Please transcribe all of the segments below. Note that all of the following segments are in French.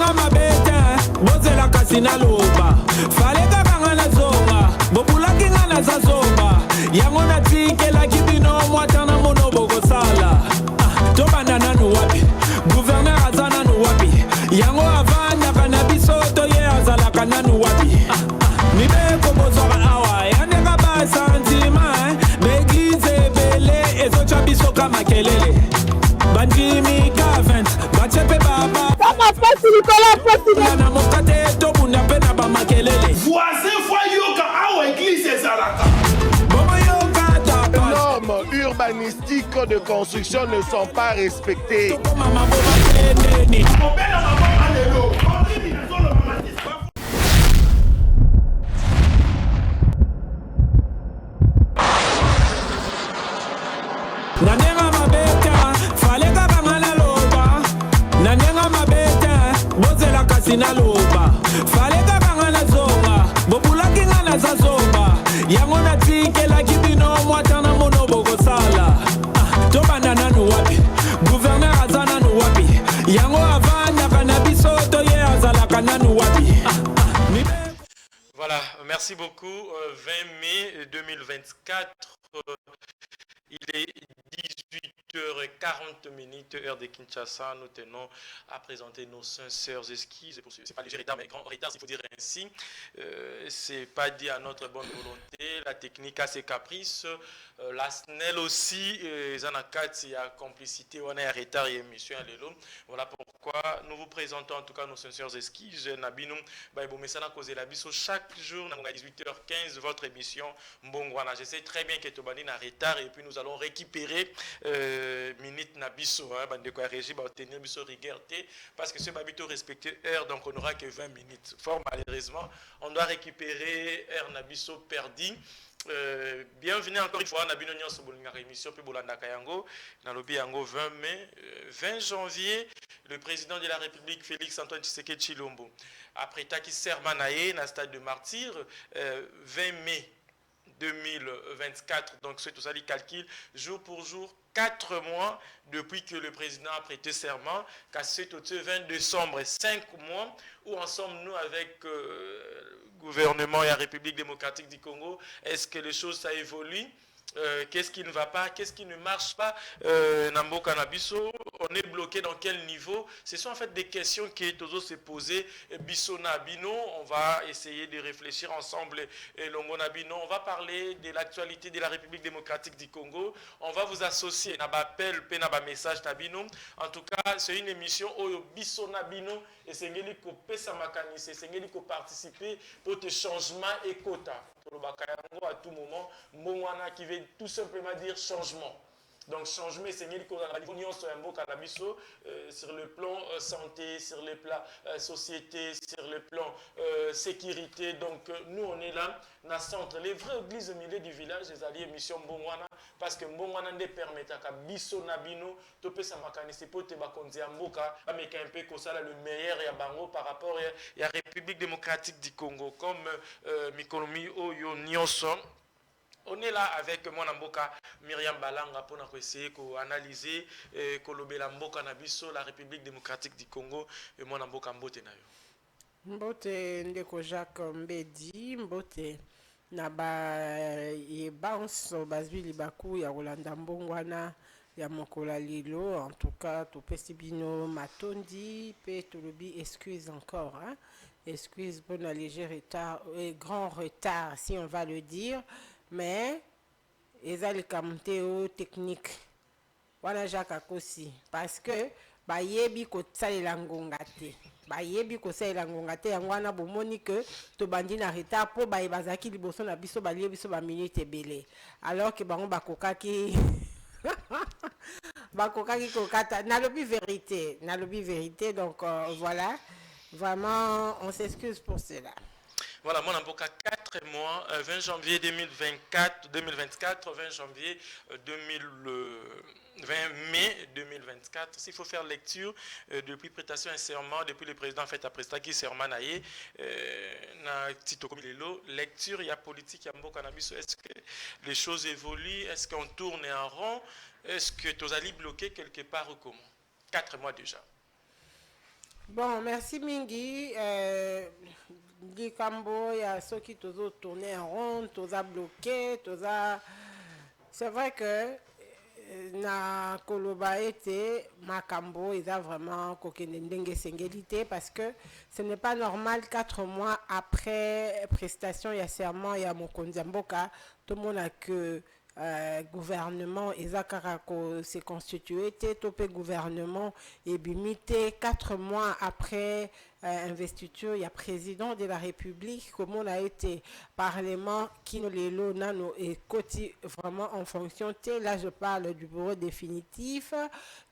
Nandenga mabete, bozela kasina loba. Falega kangana zonga, bobula kingana zazoba. Yangona tike la kibino mwatana monobogo sala. Tobanda nanu wapi, gouverneur azana nu wapi. Yango avanya kanabiso toye azala kananu wapi. Nibeko bozora awa, yanega ba santima. Begize bele, ezo chabiso kama kelele. Bandimi Kavent, bachepe baba. Kama pasi Nicolas pasi. Na mokate to bunda pena ba makelele. Voisin foyoka awa église ezalaka. Les normes urbanistiques de construction ne sont pas respectées. Nandenga mabeta, falega kangana loba. Nandenga mabeta, bozela kasina loba. Falega kangana zonga, bobula kingana zazoba. Yango na tike la kibino mwatana monobogo sala. Tobanda nanu wapi, gouverneur azana nu wapi. Yango avanya kanabiso toye azala kananu wapi. Voilà, merci beaucoup. 20 mai 2024. Il est 18h40, heure de Kinshasa. Nous tenons à présenter nos sincères excuses. C'est pas léger retard, mais grand retard, il faut dire ainsi. C'est pas dit à notre bonne volonté. La technique a ses caprices. La SNEL aussi, Zanakati a complicité. On est en retard et émission à l'élo. Voilà pourquoi nous vous présentons en tout cas nos sincères excuses. Nabinum, Baïbomesana cause la biso chaque jour à 18h15 votre émission Mbongwana. Je sais très bien que Tobani est en retard et puis nous allons récupérer minute Nabiso. De quoi régime va obtenir biso rigueuté parce que ce babito respecté heure donc on n'aura que 20 minutes. Fort malheureusement, on doit récupérer heure Nabiso perdu. Bienvenue encore une fois à Nabino Nyon Sobolinga émission puis Bolanda Kayango dans le Biango 20 mai 20 janvier le président de la République Félix Antoine Tshisekedi Tshilombo après Taki Sermanaye dans stade de martyr 20 mai 2024 donc c'est tout ça les calculs jour pour jour 4 mois depuis que le président a prêté serment, qu'à ce 20 décembre, 5 mois, où ensemble nous avec le gouvernement et la République démocratique du Congo, est-ce que les choses ça évolue? Qu'est-ce qui ne va pas, qu'est-ce qui ne marche pas Nambo Kanabiso, on est bloqué dans quel niveau? Ce sont en fait des questions qui toujours se poser. Biso Nabino, on va essayer de réfléchir ensemble. Longo Nabino, on va parler de l'actualité de la République démocratique du Congo. On va vous associer. Naba appel, naba message Nabino. En tout cas, c'est une émission où Biso Nabino et c'est ngeli ko pesa makanisi, c'est ngeli ko participer pour te changement et quota. À tout moment, Mbongwana qui veut tout simplement dire changement. Donc changement, c'est sur le plan santé, sur le plan société, sur le plan sécurité. Donc nous on est là, dans le centre. Les vraies églises au milieu du village, les alliés mission Mbongwana, parce que Mbongwana ne permet pas biso nabino, topé sa makanisi pour te bakonzi amboka, mais un peu comme ça le meilleur et à Bango par rapport à la République démocratique du Congo, comme Mikonomi Oyo Nyonso. On est là avec moi Namboka Myriam Balanga pour essayer d'analyser Kolobela Mboka Nabiso, la République démocratique du Congo et moi Namboka Mbote Nayo. Mbote ndeko Jacques Mbedi, Mbote naba yebanso bazwili baku ya Rolanda Mbongwana ya mokola lilo en tout cas topesi bino matondi pe tolobi excuse encore hein? Excuse pour le léger retard et grand retard si on va le dire. Mais ils ont les caméras techniques. Voilà Jacques Akosi. Parce que ba yebi ko tsalela ngonga te. Ba yebi ko tsalela ngonga te yango wana bomoni que to bandi na retard po ba bazaki liboso na biso ba yebi so ba minute belé. Alors que bango bakokaki bakokaki kokata na lobi vérité donc voilà. Vraiment on s'excuse pour cela. Voilà, mon amboka 4 mois, 20 janvier 2024, 20 janvier 20 mai 2024. S'il faut faire lecture depuis prêtation et serment, depuis le président fait après ça qui serment naïe, na tito comme lelo, lecture il y a politique il y a mboka nabiso. Est-ce que les choses évoluent? Est-ce qu'on tourne en rond? Est-ce que tu as bloqué quelque part ou comment? 4 mois déjà. Bon, merci Mingi. Likambo, il y a ceux qui tozo tourné en rond, toza bloqué, toza. C'est vrai que na koloba ete makambo ils a vraiment kokendenge sengelité parce que ce n'est pas normal 4 mois après prestation il y a serment il y a mokonzi mboka tout le monde a que gouvernement Ezakarako s'est constitué, topé gouvernement et bimité 4 mois après investiture, il y a président de la République, comment on a été parlement qui nous les nano et côté vraiment en fonction. Là, je parle du bureau définitif.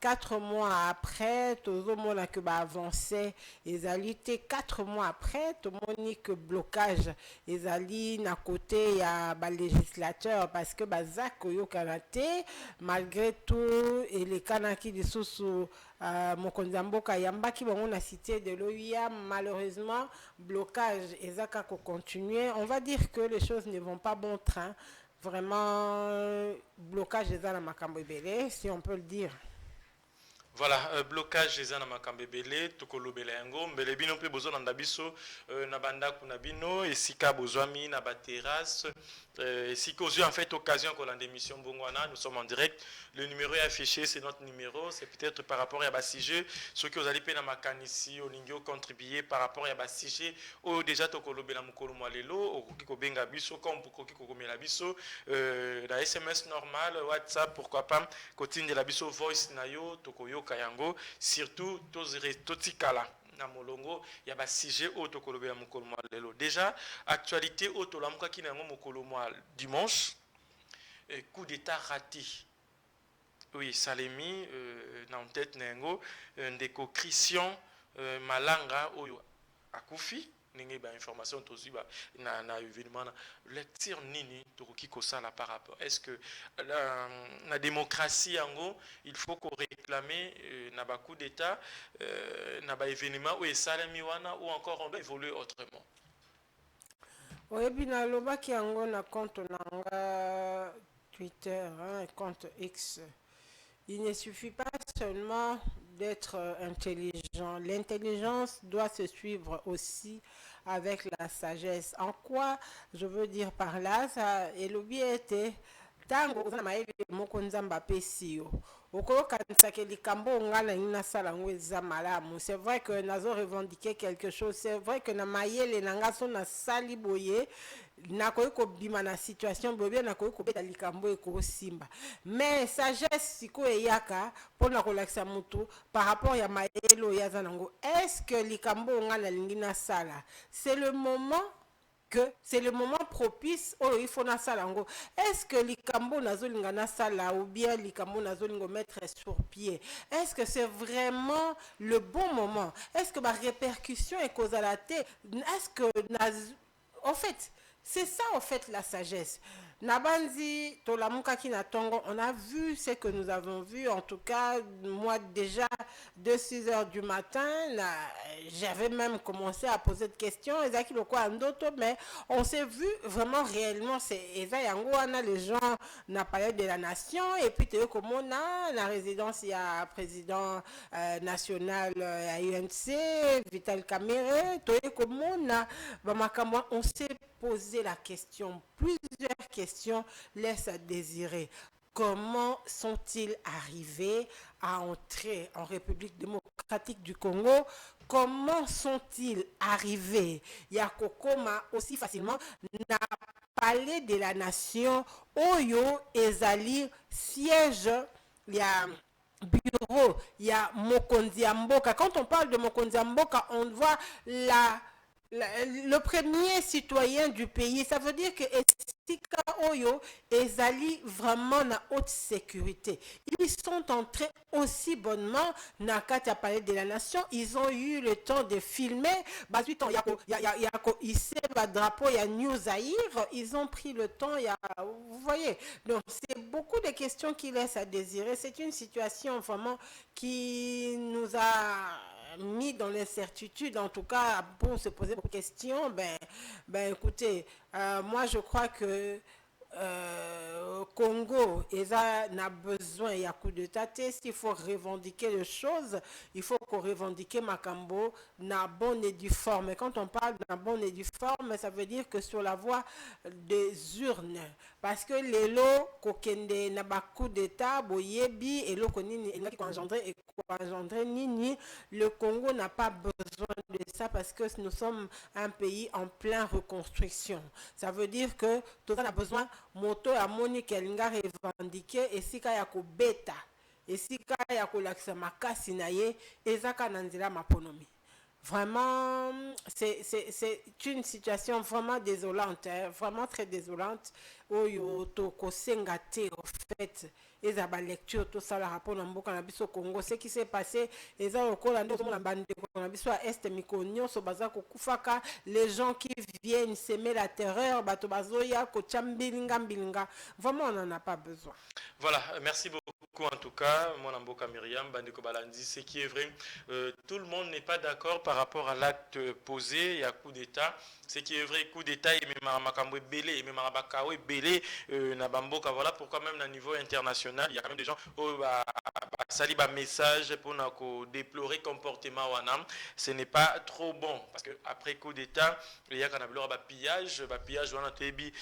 4 mois après, tout le monde a que avancé. Les alliés, 4 mois après, tout le monde dit que blocage. Les alliés, à côté, il y a le législateur parce que Zak Oyo Kanate, malgré tout, et les Kanaki de sous Mokonzi Mboka Yambaki, on a cité de l'OIA, malheureusement, blocage et Zaka continuer. On va dire que les choses ne vont pas bon train. Vraiment, blocage des Zana Makambo Ebele, si on peut le dire. Voilà, blocage des ana makambe belé tokolo belengo mbele bino pe bozo nanda biso na banda kuna bino esika bozwami na ba terrasse esika aux en fait occasion qu'on a d'émission Bongwana, nous sommes en direct, le numéro est affiché, c'est notre numéro, c'est peut-être par rapport à Bassigé, ceux qui ont allé payer na makanisi au ningyo contribuer par rapport à Bassigé ou déjà tokolo bela mukolo mwalelo au kiko benga biso comme pour kiko komela biso la SMS normal WhatsApp pourquoi pas continue de la biso voice nayo tokoyo kayango surtout totikala na molongo ya ba sujet auto kolobela mokolo mwa lelo déjà actualité auto lamuka ki nango mokolo mwa dimanche coup d'état raté oui Salemi na en tête nango ndeko Christian Malanga oyo akufi ninge ba information tozi ba na événement lecture nini tokoki kosala par rapport est-ce que la démocratie yango il faut qu'on réclamer na ba coup d'état na ba événement ou esalemi wana ou encore on doit évoluer autrement. Oui bina loba ki yango na compte nanga Twitter compte X. Il ne suffit pas seulement d'être intelligent. L'intelligence doit se suivre aussi avec la sagesse. En quoi je veux dire par là, ça et le biais était tango na maele moko nzamba pesio. C'est vrai que nazo revendiqué quelque chose. C'est vrai que na mayele nangaso na sali boye na ko bima na situation boye na ko beta likambo e ko simba. Mais sagesse siko eyaka pour na kolakisa mutu par rapport ya mayelo ya zanango. Est-ce que likambo ngana lingina sala? C'est le moment c'est le moment propice où il faut na salango. Est-ce que likambo nazolinga na sala ou bien likambo nazolingo mettre sur pied? Est-ce que c'est vraiment le bon moment? Est-ce que ma répercussion est causalité? Est-ce que en fait, c'est ça en fait la sagesse. Nabanzi, Tolamuka Kinatongo, on a vu ce que nous avons vu. En tout cas, moi déjà, de 6 heures du matin, j'avais même commencé à poser des questions. Mais on s'est vu vraiment réellement. C'est les gens n'a parlé de la nation. Et puis, comme on a la résidence, il y a un président national à UNC, Vital Kamere. On s'est posé la question, plusieurs questions laissent à désirer. Comment sont-ils arrivés à entrer en République démocratique du Congo? Comment sont-ils arrivés? Yakokoma aussi facilement n'a parlé de la nation. Oyo Ezali siège, il y a bureau, il y a Mokonzi Mboka. Quand on parle de Mokonzi Mboka, on voit le premier citoyen du pays. Ça veut dire que Esika Oyo Ezali vraiment na haute sécurité. Ils sont entrés aussi bonnement na kati a parlé de la nation. Ils ont eu le temps de filmer. Drapeau, il y a New Zaïre. Ils ont pris le temps. Vous voyez. Donc c'est beaucoup de questions qui laissent à désirer. C'est une situation vraiment qui nous a mis dans l'incertitude, en tout cas, pour se poser beaucoup de questions. Écoutez, moi je crois que Congo n'a besoin, il y a coup de tâté. S'il faut revendiquer les choses, il faut qu'on revendique Makambo na bonne et due forme. Et quand on parle de bonne et due forme, ça veut dire que sur la voie des urnes. Parce que les lots, kokende na ba coup d'état, boyebi, et l'eau konini, et engendré nini, le Congo n'a pas besoin de ça parce que nous sommes un pays en pleine reconstruction. Ça veut dire que tout ça a besoin moto à Monique Elinga revendiquer et si kaya ko beta et si kaya ko laksa makasi na ye ezaka nanzela maponomi. Vraiment, c'est une situation vraiment désolante, hein, vraiment très désolante. Oyo to ko sengate au fait. Et ça, lecture, tout ça, la rapport dans le Congo. Ce qui s'est passé, les gens qui viennent s'aimer la terreur, vraiment, on n'en a pas besoin. Voilà, merci beaucoup en tout cas, mon Amboka Myriam, Bandeko Balandi, ce qui est vrai, tout le monde n'est pas d'accord par rapport à l'acte posé, il y a coup d'État. Ce qui est vrai, coup d'État, et même Makambo Belé, et même Marabakawe Belé, Nabamboka, voilà pourquoi même à niveau international, il y a quand même des gens qui ont sali un message pour déplorer comportement Wanam. Ce n'est pas trop bon, parce qu'après coup d'État, il y a quand même un pillage, on a tebi,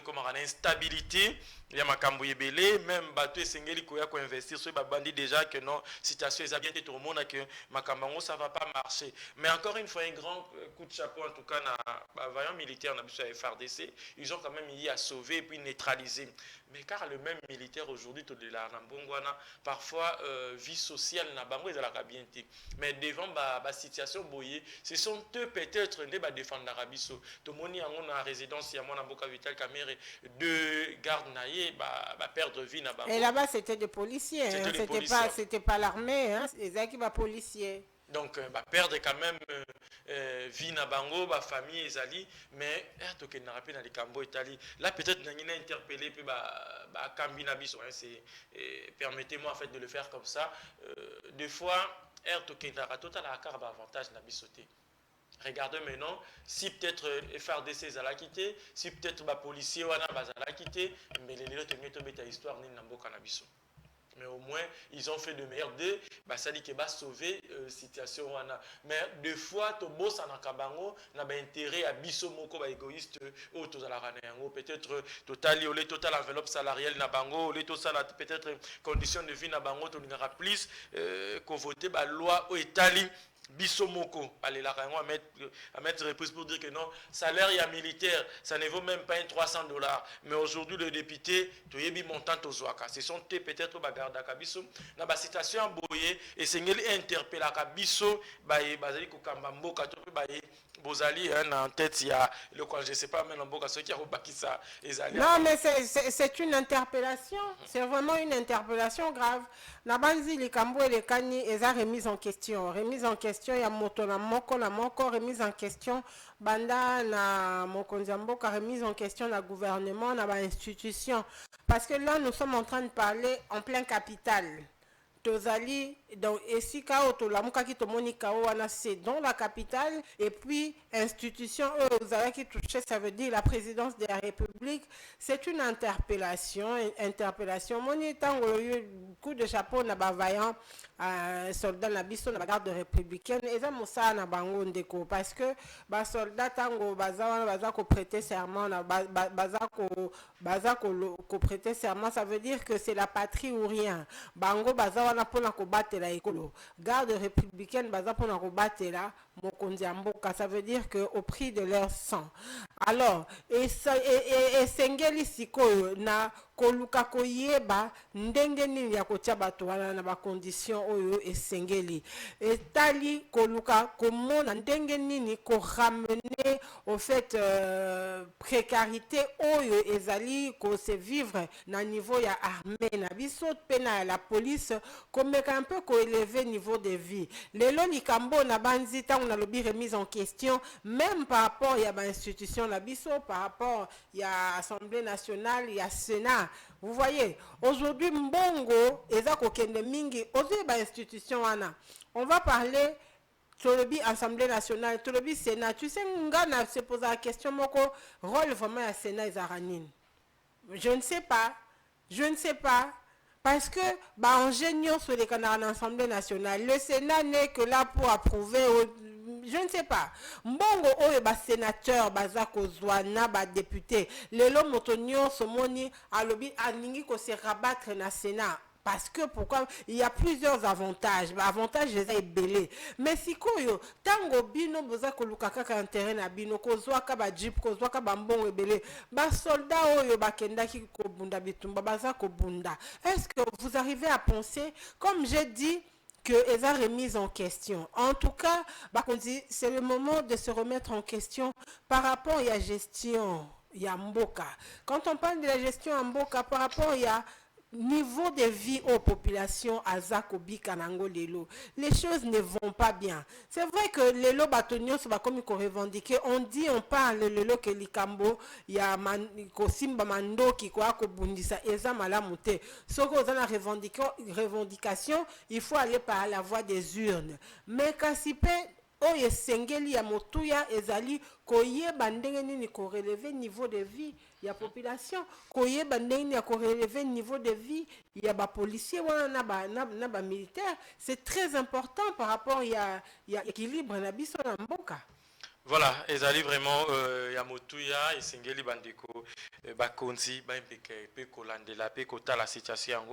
comme une instabilité, il y a Makambo Belé, même Bateau et Sengeli qui ont investi sur les bandits déjà que non, situation est bien été tout le monde, que Makambo ça ne va pas marcher. Mais encore une fois, un grand coup de chapeau en tout cas, vaillant militaire, on a vu FRDC, ils ont quand même y à sauver et puis neutraliser. Mais car le même militaire aujourd'hui, tout de la Nambongwana, parfois vie sociale n'a pas bien été. Mais devant la situation boyée, ce sont eux peut-être qui défendent l'Arabie Saoudite. Tout le monde a en résidence, il y a mon Amboka Vital Kamere, deux gardes naïfs, perdre vie. Et là-bas, c'était des policiers, c'était pas l'armée, hein, c'est ça qui va policiers. Donc, perdre quand même vie na bango, famille ezali, mais to n'a rappelé dans les Cambo Italie. Là peut-être n'a interpellé puis Kambi na biso, permettez-moi en fait de le faire comme ça. Des fois to n'a total à car avantage na bisoté. Regardez maintenant si peut-être FRDC ezala quitté, si peut-être policier wana bazala quitté, mais les autres mieux to beta histoire ni na mboka na biso. Mais au moins, ils ont fait de meilleurs d'eux. Ça dit que va sauver la situation. Mais des fois, tu bosses en Akabango, tu as intérêt à biso moko égoïste ou peut-être total enveloppe salariale na bango, peut-être conditions de vie na bango, tu n'auras plus qu'on vote la loi au Italie. Bisomoko, allez là, à mettre reprise pour dire que non, salaire et militaire, ça ne vaut même pas $300. Mais aujourd'hui, le député, tu es montant au Zouaka. Ce sont peut-être bagarre d'Akabiso. Dans la situation boyée, et c'est interpellé à Kabiso, Bazali Kukambambo, Bozali, en tête, il y a le quoi, je ne sais pas, mais l'Amboka, ceux qui ont bâti ça. Non, mais c'est une interpellation. C'est vraiment une interpellation grave. Nabanzi, les Kambo et les Kani, ils ont remis en question. Remise en question, il y a Moto, la Moko, remise en question. Banda, na Mokonzamboka, remise en question, la gouvernement, la institution. Parce que là, nous sommes en train de parler en plein capital. Tozali, donc, ici, c'est dans la capitale, et puis, institution, qui touchait, ça veut dire la présidence de la République, c'est une interpellation, Moni, tant coup de chapeau, n'a pas vaillant, soldat, n'a pas la garde républicaine, et ça, Moussa, n'a pas ndeko, parce que, soldat, tango, baza, ko prêter serment, baza, ko prêter serment, ça veut dire que c'est la patrie ou rien. Bango, baza, wana pona ko batela ekolo garde républicaine baza pona ko batela mokonzi mboka, ça veut dire que au prix de leur sang. Alors et sengeli sikoyo na koluka koyeba ndenge nini ya kotia bato wana na ba condition oyo esengeli etali koluka komona ndenge nini ko ramener au fait précarité oyo ezali ko se vivre na niveau ya armée na biso pena la police comme un peu ko élever niveau de vie lelo likambo na banzi ta on a lobby remise en question même par rapport ya ba institution la biso par rapport ya Assemblée nationale ya Sénat. Vous voyez, aujourd'hui, Mbongo, Ezako Kende Mingi, aujourd'hui, institution, on va parler Tolobi Assemblée nationale, Tolobi Sénat. Tu sais, Ngana se pose la question, Moko, rôle vraiment à Sénat et Zaranine. Je ne sais pas. Je ne sais pas. Parce que, en géniant sur les canards de l'Assemblée nationale, le Sénat n'est que là pour approuver, je ne sais pas. Mbongo oyo ba sénateur, baza kozwana, ba député, lelo motonio somoni alobi aningi ko se rabattre na Sénat. Parce que pourquoi il y a plusieurs avantages. Avantages les belé. Mais si koyo tango bino boza koluka kaka intérêt na bino kozwa ka ba jeep kozwa ka ba mbongo ebele ba soldat oyo ba kenda ki ko bunda bitumba baza ko bunda. Est-ce que vous arrivez à penser comme j'ai dit que elles a remise en question. En tout cas, c'est le moment de se remettre en question par rapport à la gestion Mboka. Quand on parle de la gestion Mboka par rapport à niveau de vie aux populations à Zakobi, Kanango, Lelo, les choses ne vont pas bien. C'est vrai que Lelo Batonio, c'est comme qu'on revendique. On dit, on parle Lelo que Likambo, il y a Kosimba Mando qui quoi que Bundisa, Eza Malamute. Ce qu'on a revendication, il faut aller par la voie des urnes. Mais Kassipe, oye sengeli ya motuya ezali koyeba ndenge nini ko relever niveau de vie ya population, koyeba ndenge nini ko relever niveau de vie ya ba policier wana na ba militaire. C'est très important par rapport ya équilibre na biso na mboka. Voilà, ezali vraiment Yamotuya et Sengeli Bandeko Bakonzi Baimpeke Peko Landela Peko Tala situation.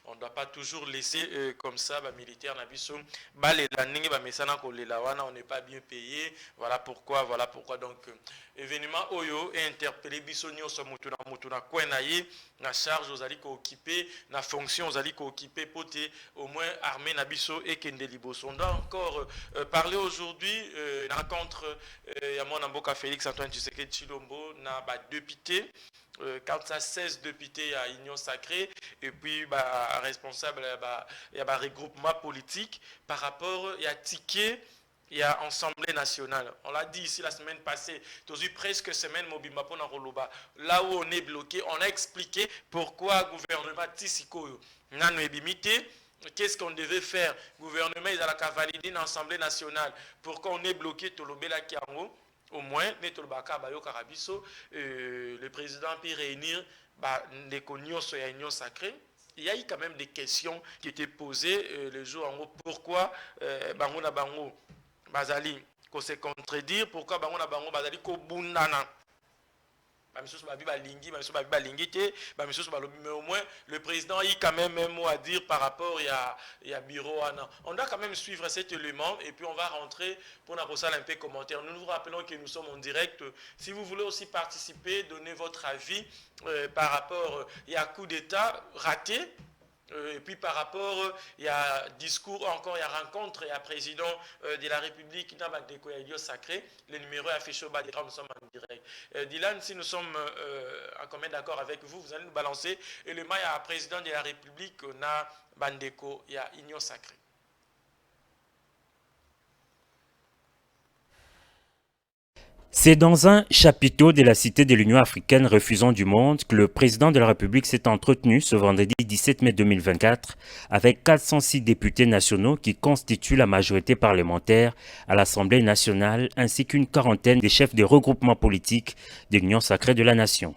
On ne doit pas toujours laisser comme ça ba militaire nabiso balé la ningi ba mesana ko lelawana, on n'est pas bien payé. Voilà pourquoi donc événement oyo et interpellé biso nyonso mutuna kwenaye na charge ozali ko occuper na fonction ozali ko occuper poté au moins armée nabiso et kende liboso. On doit encore parler aujourd'hui rencontre Yamon Mboka Félix Antoine Tshisekedi Tshilombo na ba député quand ça 16 députés à Union Sacrée et puis responsable il y a regroupement politique par rapport il y a ticket. Il y a Assemblée nationale. On l'a dit ici la semaine passée. Tozu presque semaine Mobimba Pona Roloba. Là où on est bloqué, on a expliqué pourquoi le gouvernement Tissiko n'a pas limité. Qu'est-ce qu'on devait faire? Le gouvernement il a validé une Assemblée nationale. Pourquoi on est bloqué Tolobela Kiango? Au moins, le président peut réunir les cognos sur la Union Sacrée. Il y a eu quand même des questions qui étaient posées le jour en haut. Pourquoi Bango na Bango Bazali ko se contredire, pourquoi Bango na Bango Bazali ko bundana. Mais au moins le président a eu quand même un mot à dire par rapport à bureau. On doit quand même suivre cet élément et puis on va rentrer pour la salle un peu commentaire. Nous vous rappelons que nous sommes en direct. Si vous voulez aussi participer, donner votre avis par rapport à coup d'État raté. Et puis par rapport, il y a discours encore, il y a rencontre, il y a président de la République, sacré, le numéro est affiché au bas d'écran, nous sommes en direct. Dylan, si nous sommes en commun d'accord avec vous, vous allez nous balancer. Et le mail à président de la République, on a Bandeko, il y a Union Sacrée. C'est dans un chapiteau de la Cité de l'Union africaine refusant du monde que le président de la République s'est entretenu ce vendredi 17 mai 2024 avec 406 députés nationaux qui constituent la majorité parlementaire à l'Assemblée nationale ainsi qu'une quarantaine des chefs des regroupements politiques de l'Union sacrée de la nation.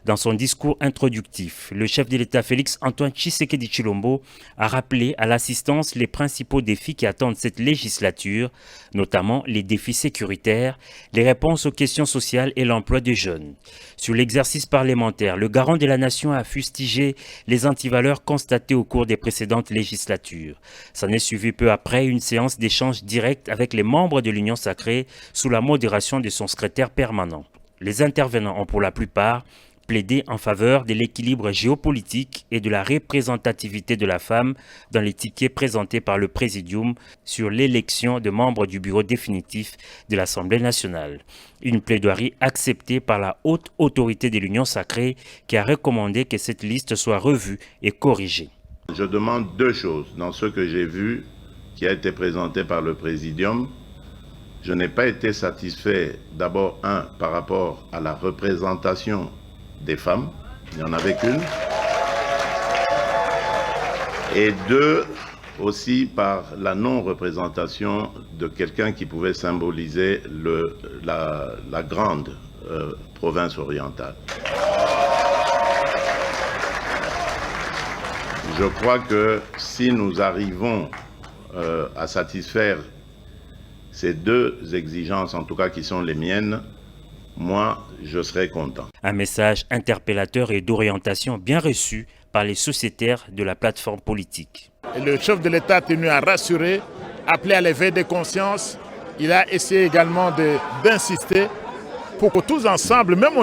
Dans son discours introductif, le chef de l'État Félix Antoine Tshisekedi Tshilombo a rappelé à l'assistance les principaux défis qui attendent cette législature, notamment les défis sécuritaires, les réponses aux questions sociales et l'emploi des jeunes. Sur l'exercice parlementaire, le garant de la nation a fustigé les antivaleurs constatées au cours des précédentes législatures. S'en est suivi peu après une séance d'échange direct avec les membres de l'Union sacrée sous la modération de son secrétaire permanent. Les intervenants ont pour la plupart plaidé en faveur de l'équilibre géopolitique et de la représentativité de la femme dans les tickets présentés par le Présidium sur l'élection de membres du bureau définitif de l'Assemblée nationale. Une plaidoirie acceptée par la haute autorité de l'Union sacrée qui a recommandé que cette liste soit revue et corrigée. Je demande deux choses dans ce que j'ai vu qui a été présenté par le Présidium. Je n'ai pas été satisfait d'abord, par rapport à la représentation des femmes, il n'y en avait qu'une, et deux, aussi par la non-représentation de quelqu'un qui pouvait symboliser la grande province orientale. je crois que si nous arrivons à satisfaire ces deux exigences, en tout cas qui sont les miennes, moi, je serai content. Un message interpellateur et d'orientation bien reçu par les sociétaires de la plateforme politique. Et le chef de l'État a tenu à rassurer, appeler à l'éveil des consciences. Il a essayé également d'insister pour que tous ensemble, même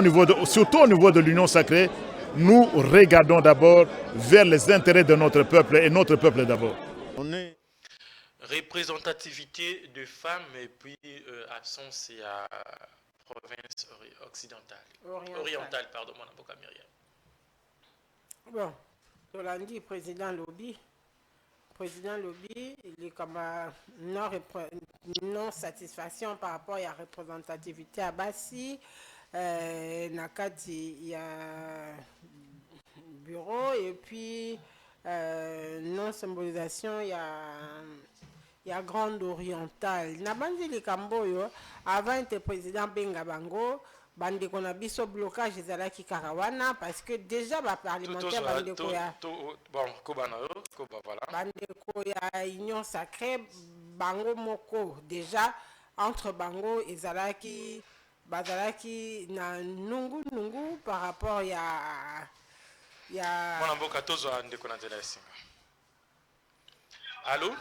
surtout au niveau de l'Union sacrée, nous regardons d'abord vers les intérêts de notre peuple et notre peuple d'abord. Représentativité de femmes et puis absence à province occidentale. Orientale, pardon, mon avocat Myriam. Bon, Tolandi, président Lobby, il est comme non satisfaction par rapport à la représentativité à Bassi. Nakati, il y a bureau et puis non symbolisation, il y a Grande Orientale. Nabandi les Camboyo, avant était président Benga Bango, bande qu'on a biso blocage ezalaki karawana parce que déjà ba parlementaire bande ko ya bon kobana voilà bande ko ya union sacrée bango moko déjà entre bango ezalaki bazalaki na nungu par rapport ya mwana mboka tozwa ndeko na nzela esinga. Allô?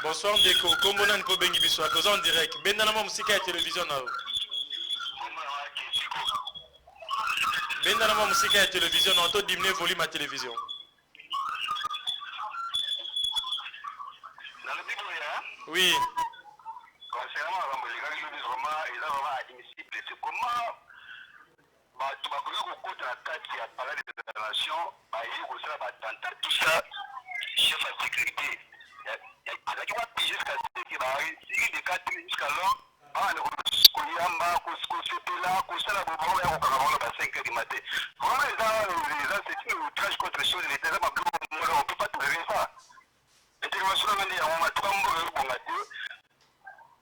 Bonsoir Ndeko, comment on peut bengi biswa toza en direct. Benda na musika ya télévision na. Benda na musika ya télévision na to diminuer volume à télévision. Oui. Concernant la Mbolika, il a vraiment admissible. C'est comment tu vas vouloir au côté de la tête qui a parlé de la nation, il y a tout ça, chef de sécurité. Il y a qui va piger jusqu'à ce qui va arriver, des cas jusqu'à là, on a vraiment, c'est une outrage contre les choses de l'État, on ne peut pas tolérer ça. L'intervention de l'État, on a trois mots pour la Dieu.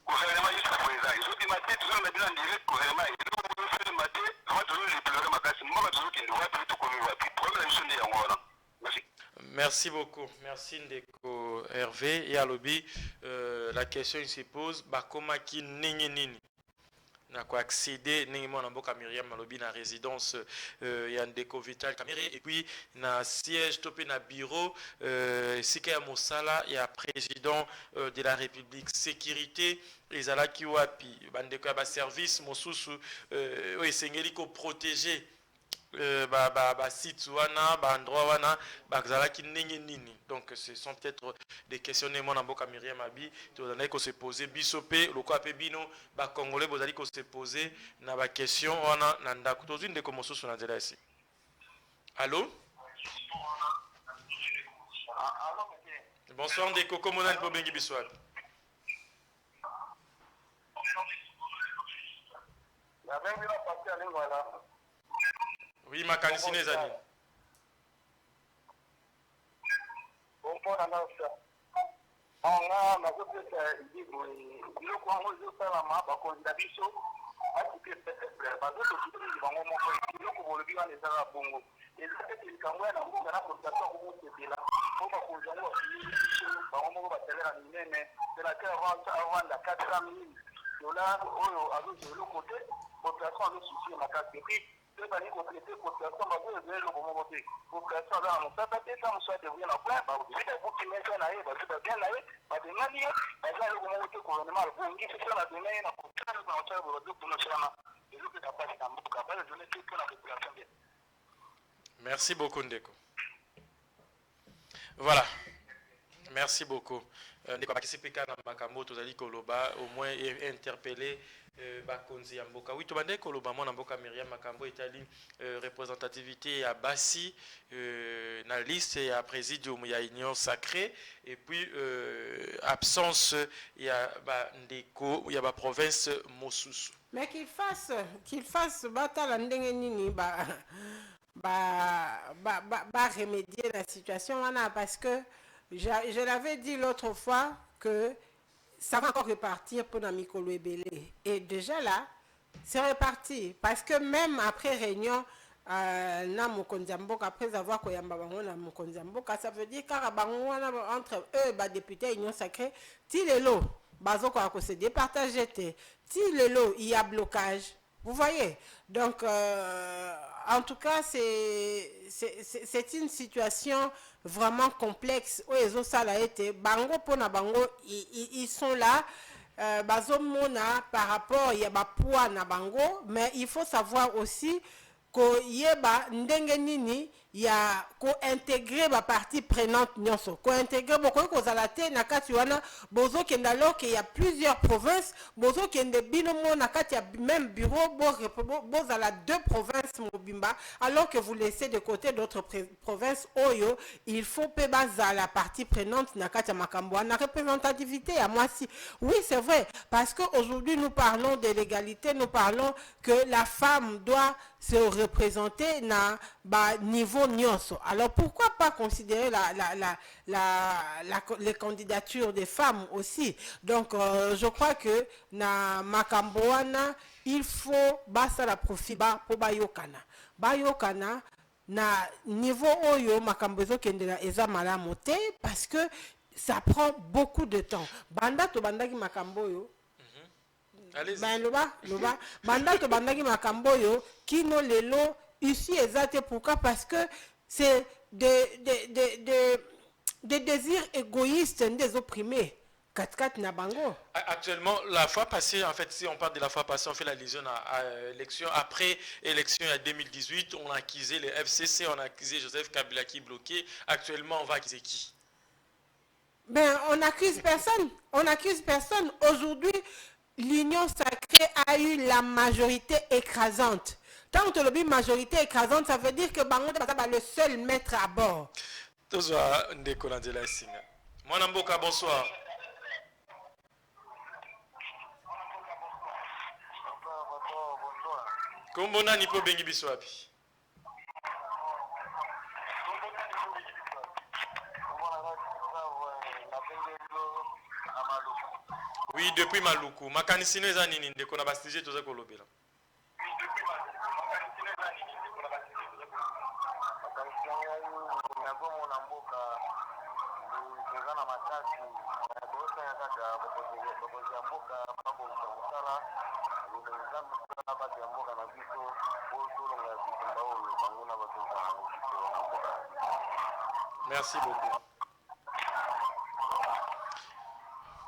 Gouvernement jusqu'à présent. Ils ont dit matin, tout le monde a dit en direct gouvernement. Ils ont fait le matin, on va toujours les pleurer ma classe. Moi, je dis qu'il ne va plus tout comme il va plus. Problème, ils sont des gens. Merci. Merci beaucoup. Merci Ndeko Hervé. Et à l'objet, la question il se pose, comment qui nini n'a quoi accéder néanmoins dans Boka Myriam Malobi na résidence Ndeko Vital Kamere et puis na siège topé na bureau Sika Mosala il y a président de la République sécurité ezala ki wapi bandeko ya ba service mosusu esengeli ko protéger site wana endroit wana bazala ki ndenge nini. Donc ce sont peut-être des questionnements dans Boka Myriam Abi tozana ko se poser bisope loko ape bino ba congolais bozali ko se poser na ba question wana na ndako tozwi ndeko mosusu na nzela ici. Allô? Bonsoir ndeko komona po bengi biswa. Oui, ma canicine est allée. Merci beaucoup Ndeko. Voilà. Merci beaucoup. Ndeko bakisipeka na makambo tozali koloba au moins interpeller bakonzi ya mboka. Oui, tobande koloba mona mboka Myriam makambo etali représentativité ya Bassi na liste ya présidium ya union sacrée et puis absence ya Ndeko ya ba province mosusu. Mais qu'il fasse batala ndenge nini remédier la situation parce que je l'avais dit l'autre fois que ça va encore repartir pour Namikolo Ebele. Et déjà là, C'est reparti. Parce que même après réunion, na Mokondiamboka, après avoir koyamba bango na Mokondiamboka, ça veut dire qu'arabango entre eux, bah, députés Union Sacrée, ti lelo, bazo ko se départager ti lelo, il y a blocage. Vous voyez? Donc, en tout cas, c'est une situation vraiment complexe. Oezo sala été bango pona bango, ils sont là. Bazomona par rapport il y a poids na bango, mais il faut savoir aussi ko yeba ndenge nini ya ko intégrer ba partie prenante nyonso ko intégrer boko ko zalate na kati wana bozo kenda lo que il y a plusieurs provinces bozo kende binomo na kati ya même bureau bo zala deux provinces mobimba alors que vous laissez de côté d'autres provinces oyo il faut pe baza la partie prenante na kati ya makambo na représentativité à moi si oui c'est vrai parce que aujourd'hui nous parlons de l'égalité, nous parlons que la femme doit se représenter na ba niveau nyonso. Alors pourquoi pas considérer les candidatures des femmes aussi. Donc je crois que na makamboana il faut basa la profit ba po bayokana. Bayokana na niveau oyo makambozo kendela eza malamu te parce que ça prend beaucoup de temps. Banda to bandaki makamboyo. Ben loba banda to bandaki makamboyo kino lelo ici exact pourquoi parce que c'est des désirs égoïstes des opprimés. Actuellement, la fois passée, en fait, si on parle de la fois passée, on fait l'allusion à l'élection. Après élection en 2018, on a accusé les FCC, on a accusé Joseph Kabila qui est bloqué. Actuellement, on va accuser qui? Ben, on n'accuse personne. On n'accuse personne. Aujourd'hui, l'Union Sacrée a eu la majorité écrasante. Tant que tu as majorité écrasante, ça veut dire que Bango est le seul maître à bord. Mon Mboka, bonsoir. Kombona nipo bengi biso wapi? Oui, depuis Maluku. Makanisino eza nini ndeko na bastige toza kolobela. Merci beaucoup.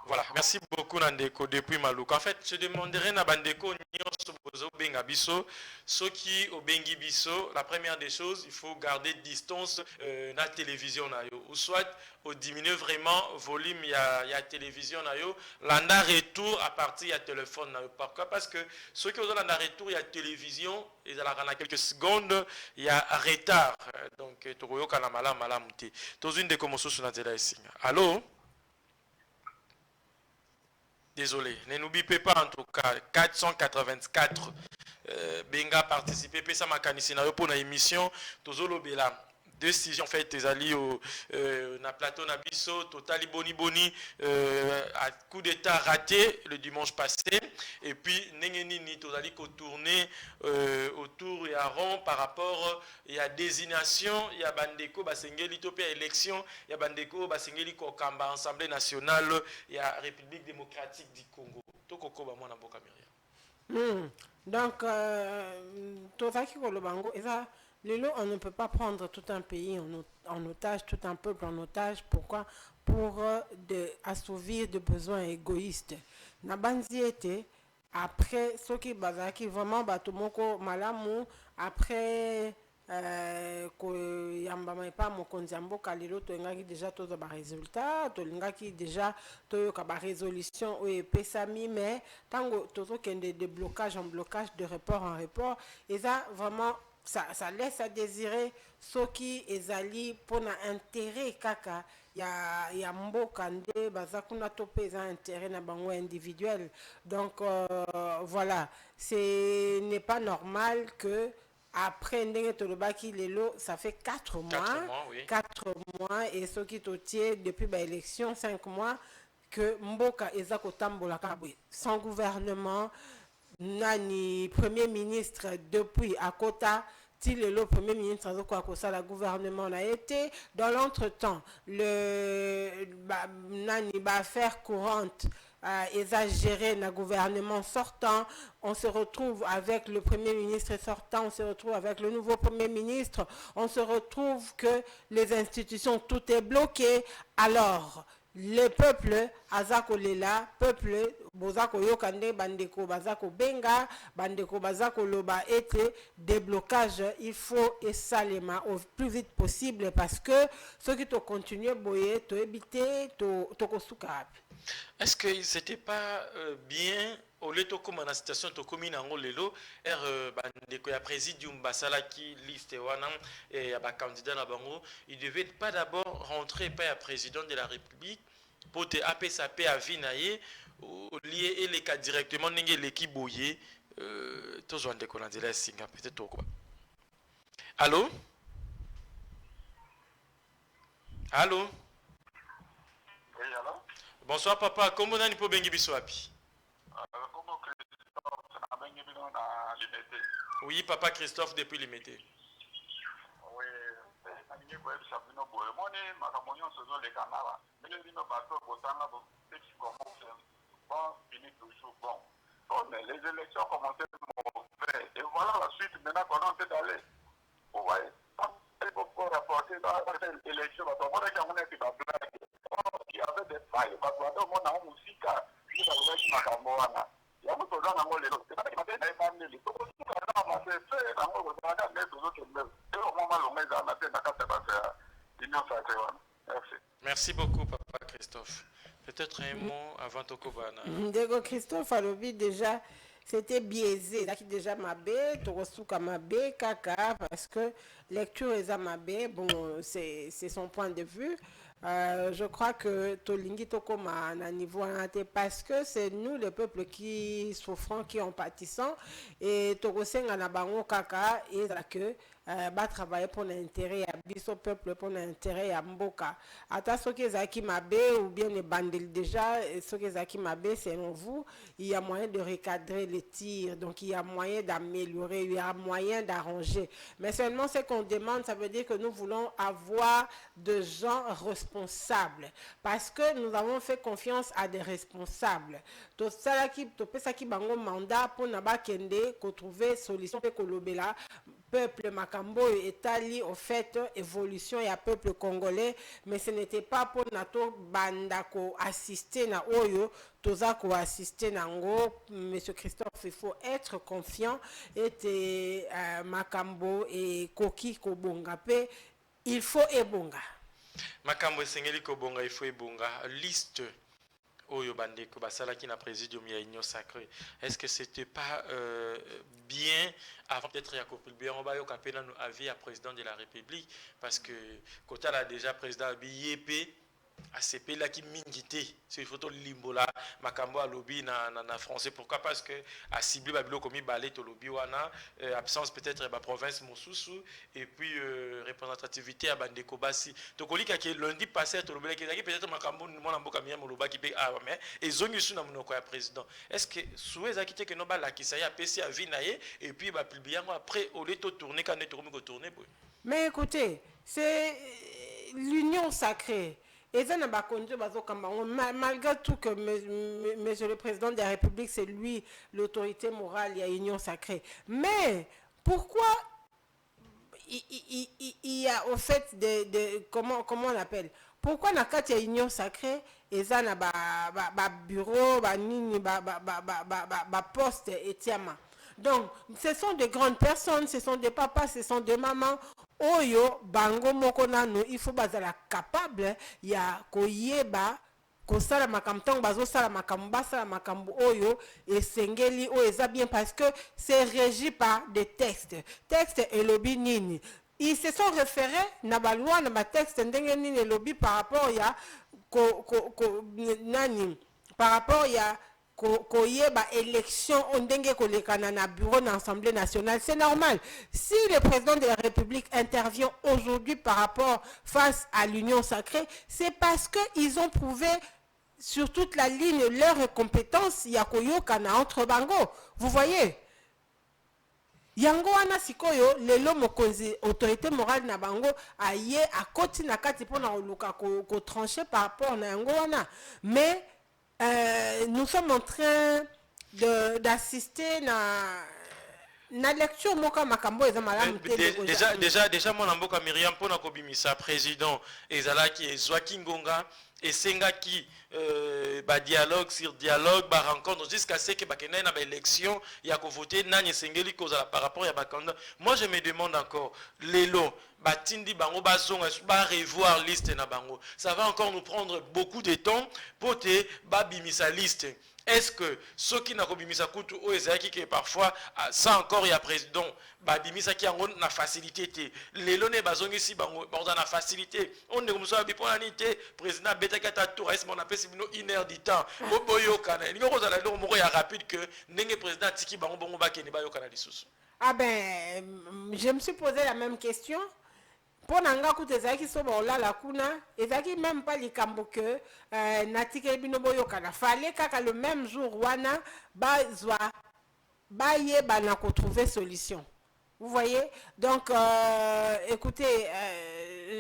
Voilà, merci beaucoup Nandeko depuis Maluku. En fait, je demanderai na Bandeko nyonso bozo benga biso, soki obengi biso, la première des choses, il faut garder distance na télévision na yo, ou soit au diminuer vraiment volume il y a télévision na yo, landa retour à partir ya téléphone na yo. Pourquoi? Parce que ceux qui ont landa retour il y a télévision, ils allons en quelques secondes, il y a retard. Donc tokoyo kana malamu te. Tozune de komoso sur na télé singa. Allô? Désolé, ne n'oubliez pas en tout cas 484 Benga participer pesa makanisi na yo pour na émission tozolo bela décision en fait ezali au na plateau na biso totali boni à coup d'état raté le dimanche passé et puis nini tozali ko tourner autour ya rond par rapport ya désignation ya bandeko basengeli to pe élection ya bandeko basengeli ko kamba Assemblée nationale ya République démocratique du Congo tokoko ba mwana mboka Myriam. Donc tozaki ko lobango eza lelo on ne peut pas prendre tout un pays en otage, tout un peuple en otage. Pourquoi? Pour assouvir des besoins égoïstes. Nabanzi était après ce qui bazaki vraiment batomoko malamu après ko yambama pa mokonziambo kalelo to ngaki déjà to ba résultat to ngaki déjà to ka ba résolution o pesami mais tango tozo kende de blocage en blocage, de report en report et ça vraiment ça laisse à désirer ce qui ezali pour na intérêt kaka ya mboka nde bazakuna topé za intérêt na bango individuel. Donc voilà, ce n'est pas normal que après ndenge tolobaki lelo ça fait 4 mois et ce qui totié depuis ba élection 5 mois que mboka eza kotambola kabwe sans gouvernement. nani premier ministre depuis Akota. Le premier ministre de la gouvernement a été dans l'entretemps le nani affaire courante exagéré le gouvernement sortant. On se retrouve avec le premier ministre sortant, on se retrouve avec le nouveau premier ministre, on se retrouve que les institutions, tout est bloqué. Alors le peuple azako lela peuple bozako yokande bandeko bazako benga bandeko bazako loba ete déblocage il faut et salema au plus vite possible parce que ceux qui te continuent boyer to éviter to kosuka. Est-ce que c'était pas bien au lieu de comme la situation to commune en lelo bandeko ya présidium basala qui liste wana et ya ba candidat na bango il devait pas d'abord rentrer pas à président de la République pour te APSAP à Vinaye lié et les cas directement n'engé l'équipe boyé tous gens de Colandela Singa peut-être quoi. Allô? Allô? Oui, allô? Bonsoir papa, comment on peut bengi biso api? Oui, papa Christophe depuis Limité. Oui, les élections commencent mauvais. Et voilà la suite maintenant qu'on est en train d'aller. Vous voyez, il faut rapporter dans l'élection, parce qu'on a qui avait des failles, parce qu'on a un musique, qui va vous mettre ma camoana. Il y a beaucoup de gens qui ont les autres. C'est pas qu'il m'a dit d'aller parler. Donc, si on a fait, on a mettre aux autres mêmes. Et au moment où on met dans la tête, on a fait l'union sacrée. Merci. Merci beaucoup, papa Christophe. Peut-être un mot avant Tokobana. Dego Christophe a levé déjà, c'était biaisé. Là qui déjà mabé, Torosuka mabé, kaka, parce que lecture est à mabé. Bon, c'est son point de vue. Je crois que Tolingi Tokoma à niveau parce que c'est nous le peuple qui souffrons, qui en pâtissant et Tokoseng anabango kaka et que va travailler pour l'intérêt à biso peuple pour l'intérêt à Mboka. Ata soki zaki mabe ou bien les bandits déjà soki zaki mabe selon vous, il y a moyen de recadrer les tirs, donc il y a moyen d'améliorer, il y a moyen d'arranger. Mais seulement ce qu'on demande, ça veut dire que nous voulons avoir de gens responsables parce que nous avons fait confiance à des responsables. To sala ki to pesa ki bango mandat pour naba kende ko trouver solution pe kolobela peuple Makambo etali au fait évolution et à peuple congolais, mais ce n'était pas pour nato bandako assister na oyo tozako assister nango. Monsieur Christophe, il faut être confiant et Makambo et Koki Kobonga pe il faut ebonga. Makambo esengeli Kobonga il faut ebonga liste Oyo bandeko basalaki na présidium ya union sacrée. Est-ce que c'était pas bien avant peut-être Yacob bien on va yoka pena no avis à président de la République parce que Kota là déjà président BIEP ACP là qui mingité c'est photo limbola makambo à lobby na français. Pourquoi? Parce que a ciblé babilo komi balé to lobby wana absence peut-être ba province Mosusu et puis représentativité à bandeko basi to kolika que lundi passé to lobby qui peut-être makambo mona mboka miya moloba qui pe mais et zongi su na monoko ya président. Est-ce que souhait akité que no ba la kisaya ya PC à vinaye et puis ba publier après au lieu de tourner quand on est tourner. Mais écoutez, c'est l'union sacrée. Et ça n'a pas conduit malgré tout que Monsieur le Président de la République, c'est lui l'autorité morale, il y a union sacrée. Mais pourquoi il y a au fait comment on appelle? Pourquoi na kati ya union sacrée et ça na ba bureau, ba nini, ba poste et tiama. Donc, ce sont de grandes personnes, ce sont des papas, ce sont des mamans. Oyo bango moko nano il faut bazala capable ya koyeba kosala makamtong bazo sala makambo oyo et sengeli o eza bien parce que c'est régi par des textes et lobby nini ils se sont référés na ba loi na ba texte ndenge nini lobby par rapport ya nani par rapport ya koyeba élection ondenge kolekana na bureau na Assemblée nationale. C'est normal. Si le président de la République intervient aujourd'hui par rapport face à l'union sacrée, c'est parce qu'ils ont prouvé sur toute la ligne, leurs compétences, il y a koyokana entre bango. Vous voyez? Yango wana sikoyo, lelo mokonzi, autorité morale na bango, aye, a koti na kati pona oluka ko trancher par rapport na yango wana. Mais, nous sommes en train d'assister na lecture moka makambo eza malamu te déjà mon amboka Myriam pona kobimisa président ezalaki ezwaki ngonga esengaki ba dialogue sur dialogue ba rencontre jusqu'à ce que bakena na ba élection ya ko voter nani esengeli kozala par rapport ya ba candidat. Moi je me demande encore lelo batindi bango bazonga ba revoir liste na bango, ça va encore nous prendre beaucoup de temps pour te ba bimisa liste. Est-ce que ceux qui n'ont pas bimisa kutu o ezaki que parfois ça encore il y a président ba bimisa qui en na facilité te lelo ne bazongi si bango na facilité on ne comme ça bipona nité président betaka ta tour est-ce mon appelle sibino 1 heure du temps boyo kana ni ko zala lo moko ya rapide que ndenge président tiki bango bongo ba kene ba yo kana lisusu. Ah ben je me suis posé la même question. Pour nanga kutezaki so ba la kuna ezaki même pas likambo que natike bino boyo kana fallait kaka le même jour wana bazwa baye bana ko trouver solution. Vous voyez? Donc écoutez,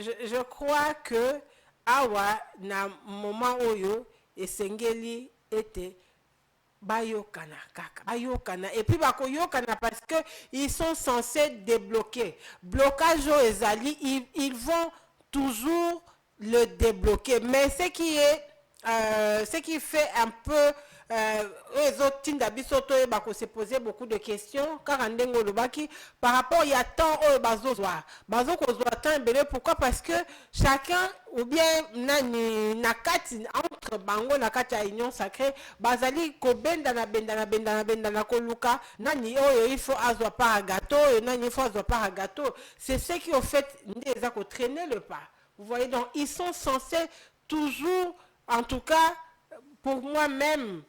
je crois que awa na moment oyo esengeli était bayokana kaka bayokana et puis bakoyokana parce que ils sont censés débloquer blocage au ezali ils vont toujours le débloquer mais ce qui fait un peu les autres tinda bisoto et bako se poser beaucoup de questions car andengo lobaki par rapport il y a tant bazo kozwa tant belé pourquoi parce que chacun ou bien nani nakati entre bango nakati ya union sacrée bazali ko benda na koluka nani oyo il faut azwa par gâteau nani il faut azwa par gâteau c'est ce qui au fait ndeza ko traîner le pas. Vous voyez, donc ils sont censés toujours, en tout cas pour moi-même,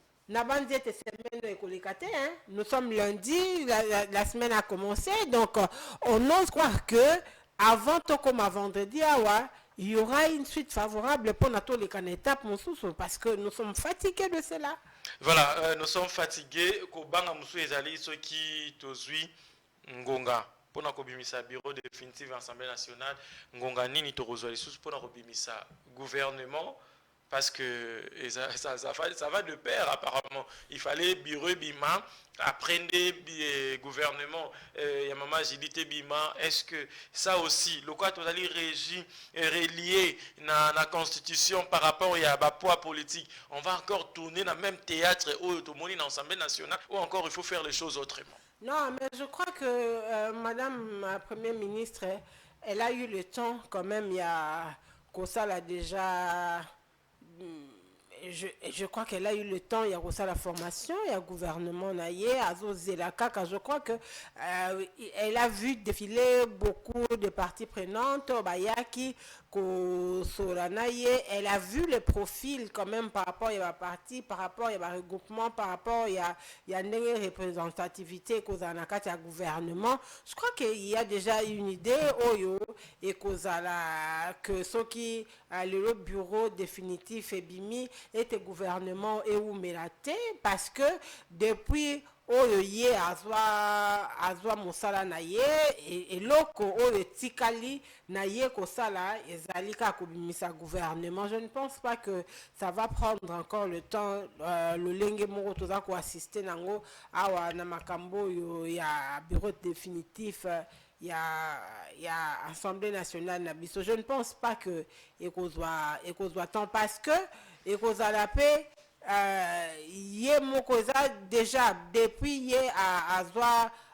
nous sommes lundi, la semaine a commencé, donc on ose croire que avant tout comme à vendredi, il y aura une suite favorable pour notre étape parce que nous sommes fatigués de cela. Voilà, nous sommes fatigués. Kobanga musu ezali ceux qui tozui ngonga. Pour na kobimisa bureau définitif Assemblée nationale, ngonga nini torozwa lisusu pour na kobimisa gouvernement. Parce que ça va de pair apparemment. Il fallait bureau bima, apprendre gouvernement, il y a maman agilité bima. Est-ce que ça aussi, le quoi totali régi, relié dans la constitution par rapport à la poids politique, on va encore tourner dans le même théâtre où tout le monde est dans l'Assemblée nationale ou encore il faut faire les choses autrement. Non, mais je crois que Madame la Première ministre, elle a eu le temps quand même, il y a Kossal a déjà... Je crois qu'elle a eu le temps, il y a aussi la formation, il y a le gouvernement naïe, je crois que elle a vu défiler beaucoup de parties prenantes, Bayaki, elle a vu le profil quand même par rapport à la partie, par rapport à regroupement, par rapport à une représentativité à gouvernement. Je crois qu'il y a déjà une idée et que ceux qui le bureau définitif et bimi était gouvernement et ou mérité parce que depuis oyo ye azwa mosala na ye et loko oyo tikali na ye kosala ezali ka kobimisa gouvernement. Je ne pense pas que ça va prendre encore le temps le lenge moko toza ko assister nango awa na makambo yo ya bureau définitif il y a Assemblée nationale na biso. Je ne pense pas que ekozwa temps parce que ekozala pe yé mokoza déjà depuis yé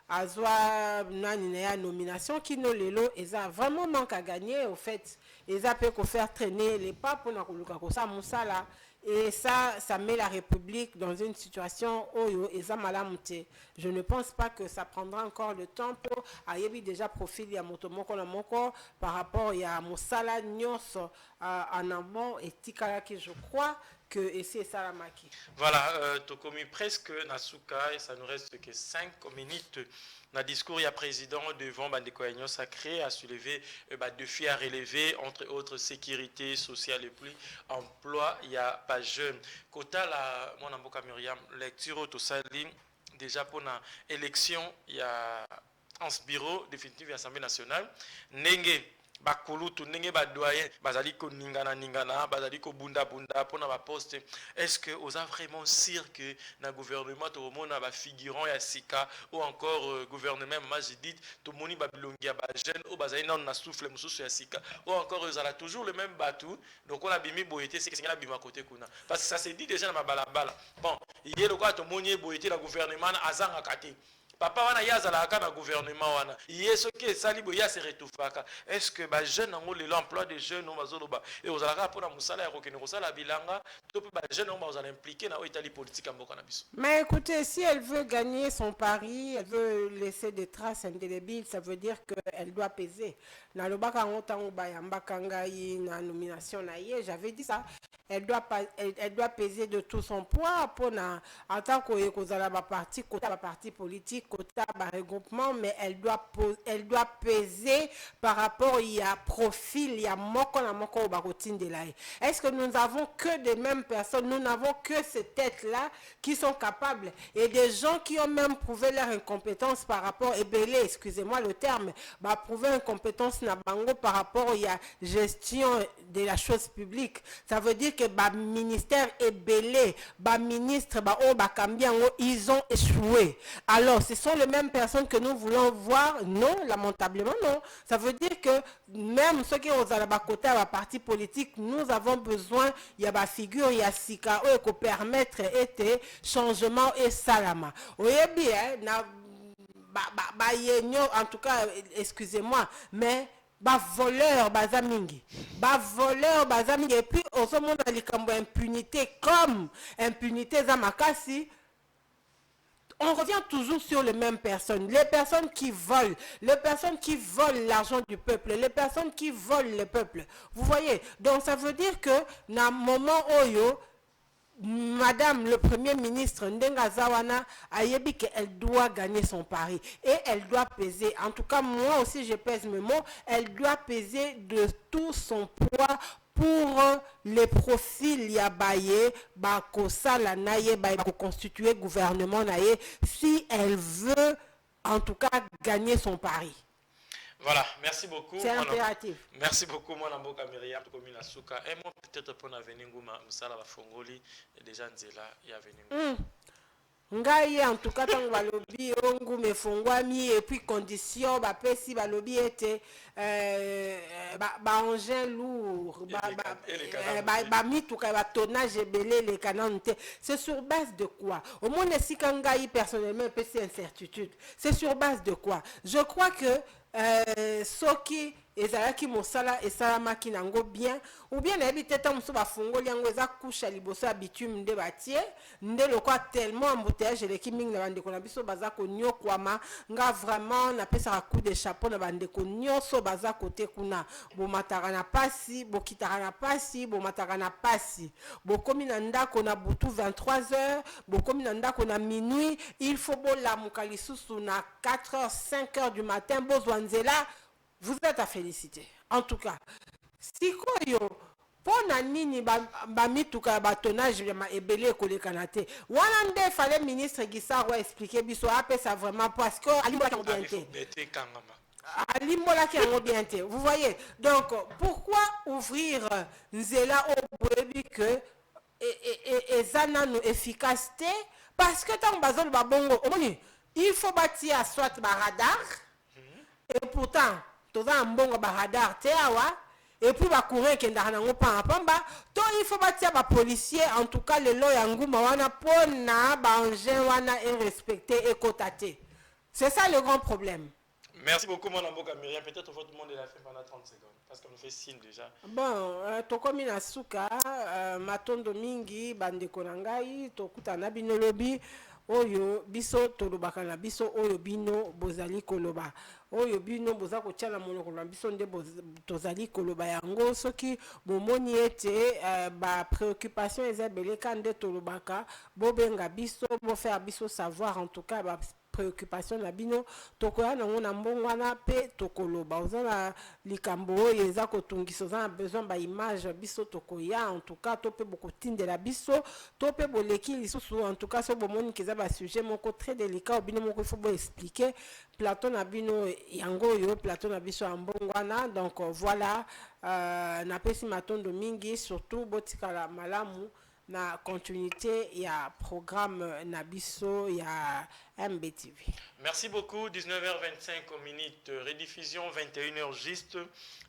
azwa nani nomination qui no lelo eza vraiment manque à gagner au fait eza peut ko faire traîner les pas pour na koluka ko sa musala et ça met la République dans une situation oyo eza malamute. Je ne pense pas que ça prendra encore le temps pour ayebi déjà profil ya motomoko na moko par rapport à musala nyonso en amont et tikala qui je crois que c'est Salamaki. Voilà, Tokomi presque Nasuka et ça nous reste que 5 minutes Dans le discours, il y a président devant Bandeko Union Sacré a soulevé défis à relever, entre autres sécurité sociale et puis emploi. Il n'y a pas jeune. Quota la mon amboka Myriam lecture au Tosali déjà pour l'élection, il y a en ce bureau définitif de l'Assemblée nationale. Nenge bakulutu ndenge badoyen bazali ko ningana bazali ko bunda pona ba poste. Est-ce que vous avez vraiment sûr que dans le gouvernement tout le monde a figurant ya sika ou encore gouvernement majidit tout moni babilongi ya ba jeune ou bazali na souffle mususu ya sika ou encore vous avez toujours le même bateau donc on a bimi boyete c'est que c'est la bima côté kuna parce que ça se dit déjà na balabala. Bon, hier le quoi tout moni boyete la gouvernement azanga kati papa wana yazalaka na gouvernement wana yeso ke salibo ya se retufaka. Est-ce que ba jeune ngo le l'emploi des jeunes no bazoloba et ozalaka pona musala ya kokene kosala bilanga to ba jeune ngo bazala impliqué na itali politique mboka na biso. Mais écoutez, si elle veut gagner son pari, elle veut laisser des traces indélébiles, ça veut dire qu'elle doit peser. Na lobaka ngotango bayambaka ngai na nomination na ye, j'avais dit ça. Elle doit peser de tout son poids pour en tant que parti politique, quota regroupement, mais elle doit peser par rapport il y a profil, il y a moko au barotine de l'aïe. Est-ce que nous n'avons que des mêmes personnes, nous n'avons que ces têtes-là qui sont capables et des gens qui ont même prouvé leur incompétence par rapport, excusez-moi le terme, prouver incompétence na bango par rapport il y a gestion de la chose publique. Ça veut dire que ministère est belé, ministre, ils ont échoué. Alors, ce sont les mêmes personnes que nous voulons voir? Non, lamentablement non. Ça veut dire que même ceux qui ont à côté à la parti politique, nous avons besoin, il y a ma figure, il y a Sika, qui permettre et changement et salama. Oui, bien, en tout cas, excusez-moi, mais voleur bazamingi et puis au monde impunité comme impunité zamakasi. On revient toujours sur les mêmes personnes, les personnes qui volent l'argent du peuple, les personnes qui volent le peuple. Vous voyez, donc ça veut dire que dans le moment où Madame le Premier ministre Ndenga Zawana a dit qu'elle doit gagner son pari et elle doit peser. En tout cas, moi aussi je pèse mes mots. Elle doit peser de tout son poids pour les profils yabaye, bakosa la naye, constituer gouvernement naye, si elle veut en tout cas gagner son pari. Voilà, merci beaucoup. C'est impératif. Merci beaucoup, mon amboka Myriam, commune Asuka. Et moi, peut-être pour l'avenir, Moussala va Fongoli, et déjà Nzela, il y a venu. Ngai en tout cas tant balobi ongu me fongwami et puis condition pesi balobi était engin lourd mituka tonnage belé les canons. C'est sur base de quoi? Au moins si kangai personnellement c'est incertitude. C'est sur base de quoi? Je crois que soki ezalaki mosala esalamaki nango bien ou bien nayebi tete mosu bafongoli yango eza couche ya liboso ya bitume nde batie nde lokwa tellement embouteillage eleki mingi na bandeko na biso baza konyokwama nga vraiment napesaka coup de chapeau na bandeko nyonso baza kote kuna bomataka na pasi bokitaka na pasi bomataka na pasi bokomi na ndako na butu 23h bokomi na ndako na minuit il faut bolamuka lisusu na 4h 5h du matin bozwa nzela. Vous êtes à féliciter. En tout cas, si quoi pour nini mituka batonnage et belé collé canate. Wanande fallait ministre Gissa expliquer biso ça vraiment parce que vous voyez. Donc pourquoi ouvrir Nzela au bébé que et zanano efficacité parce que tant bazol babongo il faut bâtir soit radar et pourtant tout un bon radar et puis courir qui il faut bâtir les policiers en tout cas les lois yangouma wana pona engin wana est respecté et cotaté. C'est ça le grand problème. Merci beaucoup mon amboka Myriam. Peut-être votre monde est la fin pendant 30 secondes parce qu'on fait signe déjà. Bon, tokomi na suka matondo mingi bandeko na ngai tokutana bino lobi oyo biso tolobaka na biso oyo bino bozali koloba oyo bino boza kotiala monoko na biso nde tozali koloba yango soki bomoni ete ba préoccupation eza beleka nde tolobaka bobenga biso bo faire biso savoir en tout cas ba préoccupation na bino tokoya nango na mbongo wana pe tokoloba oza na likambo oyo eza kotungisa oza na besoin ba image biso tokoya en tout cas to pe bokotindela biso to pe boleki lisusu en tout cas so bomoni keza ba sujet moko très délicat bino moko il faut bo expliquer plateau na bino yango yo plateau na biso ya mbongo wana donc voilà na pesi matondo mingi surtout botikala malamu na continuité ya programme Nabiso ya MBTV. Merci beaucoup. 19h25 minutes, rediffusion 21h juste,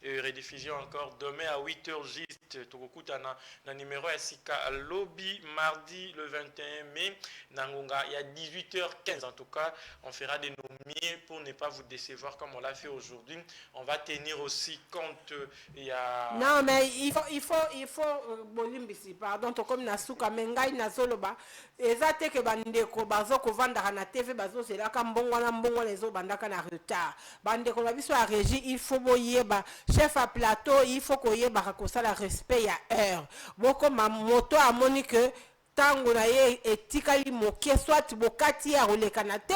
rediffusion encore demain à 8h juste. Tokokuta na numéro SIK lobby mardi le 21 mai. Nangonga, il y a 18h15 en tout cas. On fera de nos mieux pour ne pas vous décevoir comme on l'a fait aujourd'hui. On va tenir aussi compte. Il y a... Non mais il faut bolimbisi pardon to comme na suka mengai na zoloba ezate ke bandeko bazo kovanda na TV bazo selaka mbongo na mbongo lezo bandaka na retard bandeko na biso a régie il faut boyeba chef à plateau il faut koyeba ko sala respect ya heure boko ma moto amoni que tango na ye etikali mokie soit bokati ya roleka na te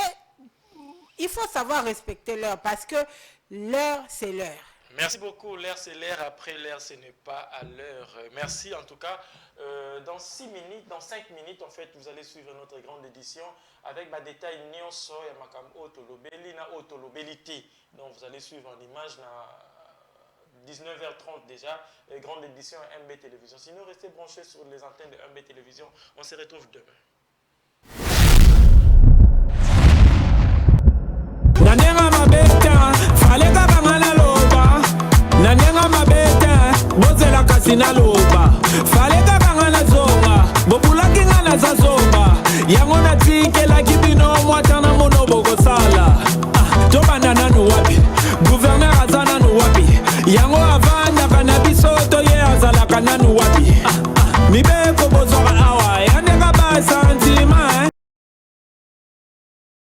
il faut savoir respecter l'heure parce que l'heure c'est l'heure. Merci beaucoup. L'heure, c'est l'heure. Après l'heure, ce n'est pas à l'heure. Merci en tout cas. Dans 6 minutes, dans 5 minutes, en fait, vous allez suivre notre grande édition avec des détails nyonso ya makam otolobeli na otolobelité. Donc, vous allez suivre en image na 19h30 déjà, grande édition MB Télévision. Sinon, restez branchés sur les antennes de MB Télévision. On se retrouve demain.